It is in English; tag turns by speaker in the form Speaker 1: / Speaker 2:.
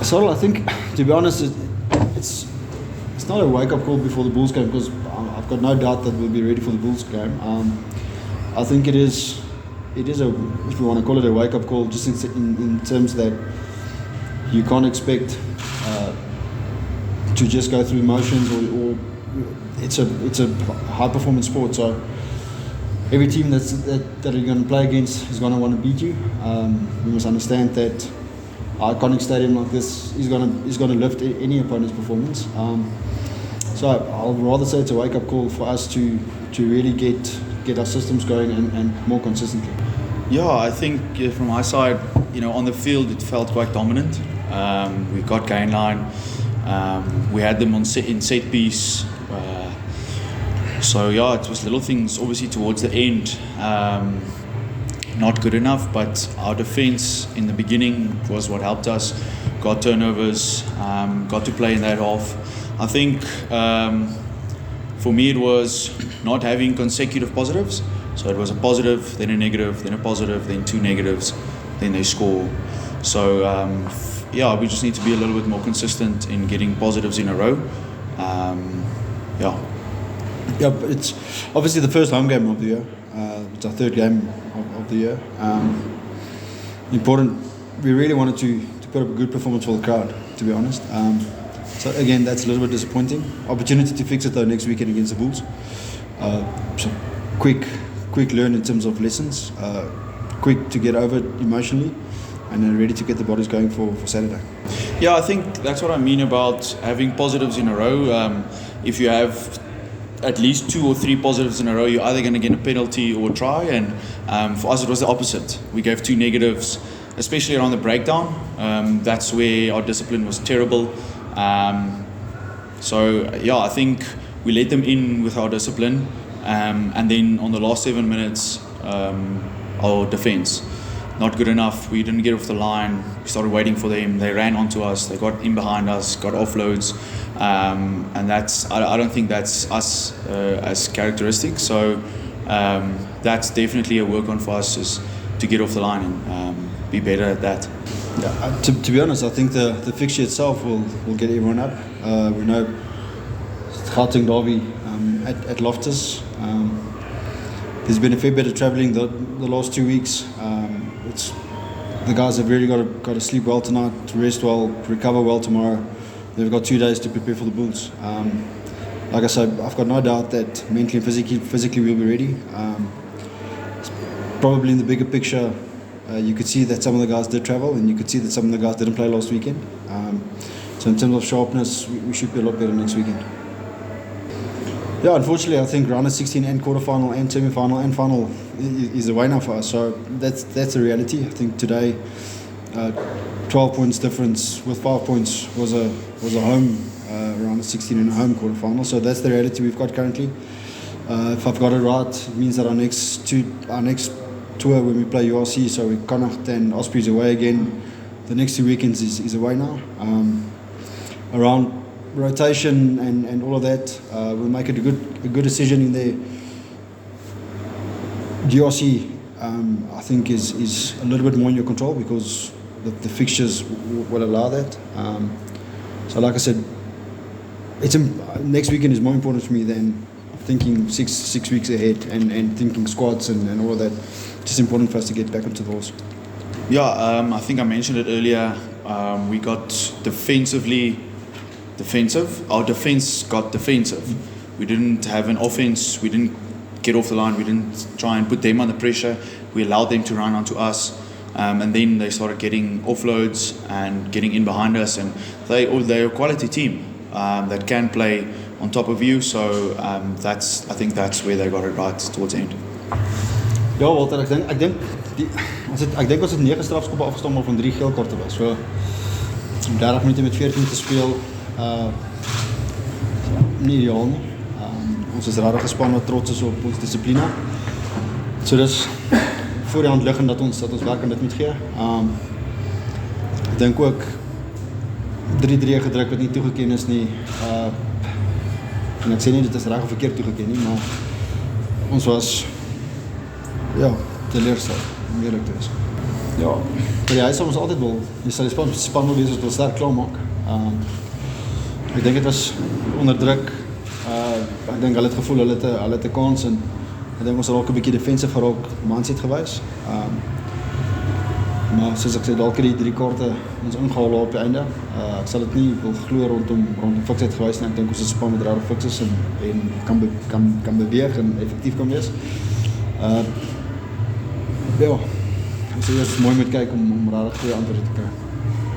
Speaker 1: So I think, to be honest, it's not a wake-up call before the Bulls game, because I've got no doubt that we'll be ready for the Bulls game. I think it is a, if you want to call it a wake-up call, just in terms that you can't expect to just go through motions, or it's a high-performance sport. So every team that you're going to play against is going to want to beat you. We must understand that an iconic stadium like this is going to lift any opponent's performance. So I'll rather say it's a wake-up call for us to really get our systems going and more consistently.
Speaker 2: Yeah, I think from my side, on the field it felt quite dominant. We got gain line. We had them in set piece. So yeah, it was little things. Obviously towards the end, not good enough. But our defence in the beginning was what helped us. Got turnovers. Got to play in that half. I think for me it was not having consecutive positives. So it was a positive, then a negative, then a positive, then two negatives, then they score. So yeah, we just need to be a little bit more consistent in getting positives in a row.
Speaker 1: Yeah, but it's obviously the first home game of the year. It's our third game of the year. Important. We really wanted to put up a good performance for the crowd, to be honest. So again, that's a little bit disappointing. Opportunity to fix it though next weekend against the Bulls. So quick learn in terms of lessons. Quick to get over it emotionally, and then ready to get the bodies going for Saturday.
Speaker 2: Yeah, I think that's what I mean about having positives in a row. If you have at least 2 or 3 positives in a row, you're either going to get a penalty or a try, and for us it was the opposite. We gave 2 negatives, especially around the breakdown. That's where our discipline was terrible. So yeah, I think we let them in with our discipline, and then on the last 7 minutes, our defence not good enough. We didn't get off the line. We started waiting for them. They ran onto us. They got in behind us, got offloads, and that's I don't think that's us as characteristic. So that's definitely a work on for us, is to get off the line and be better at that.
Speaker 1: Yeah, to be honest, I think the fixture itself will get everyone up. We know Gauteng derby at Loftus. There's been a fair bit of travelling the last 2 weeks. The guys have really got to sleep well tonight, to rest well, recover well tomorrow. They've got 2 days to prepare for the Bulls. Like I said, I've got no doubt that mentally and physically we'll be ready. Probably in the bigger picture, you could see that some of the guys did travel, and you could see that some of the guys didn't play last weekend. So in terms of sharpness, we should be a lot better next weekend. Yeah, unfortunately, I think round of 16 and quarterfinal and semi-final and final is away now for us. So that's a reality. I think today, 12 points difference with 5 points was a home round of 16 and a home quarterfinal. So that's the reality we've got currently. If I've got it right, it means that our next tour when we play URC, so we Connacht and Ospreys away again. The next 2 weekends is away now. Around rotation and all of that, we'll make it a good decision in there. GRC, I think is a little bit more in your control, because the fixtures will allow that. So like I said, next weekend is more important to me than thinking six weeks ahead and thinking squads and all of that. It's just important for us to get back into the horse.
Speaker 2: Yeah, I think I mentioned it earlier. We got defensive. Our defence got defensive. We didn't have an offence. We didn't get off the line. We didn't try and put them under pressure. We allowed them to run onto us, and then they started getting offloads and getting in behind us. And they're a quality team that can play on top of you. So I think that's where they got it right towards the end.
Speaker 1: Ja, Walter, ek dink ons het 9 strafskoppe afgestaan, maar van 3 geel korte was. So 30 minute met 14 te speel, nie ideaal nie. Ons is regtig gespan wat trots is op ons dissipline. So dis voor die hand liggend dat ons werk aan dit moet gee. Ek dink ook 3-3 gedruk wat nie toegeken is nie. En ek sê nie dit is reg of verkeerd toegeken nie, maar ons was teleurgesteld, om eerlik te wees. Ja, maar die huis ons altyd wil. Jy sal die span wil wees wat wil sterk klaarmaak. Ek dink dit was onder druk. Ek dink hulle het gevoel hulle het 'n kans en ek dink ons het dalk 'n bietjie defensief geraak, mindset gewys. Maar soos ek sê, dalk het die 3 kaarte ons ingehaal op die einde. Ek sal dit nie wil glo rondom fiksheid gewys nie. Ek dink ons is 'n span met regtig fiks is en kan beweeg en effektief kan wees. Ja, so eers mooi moet kyk om regtig goeie antwoorde te kry.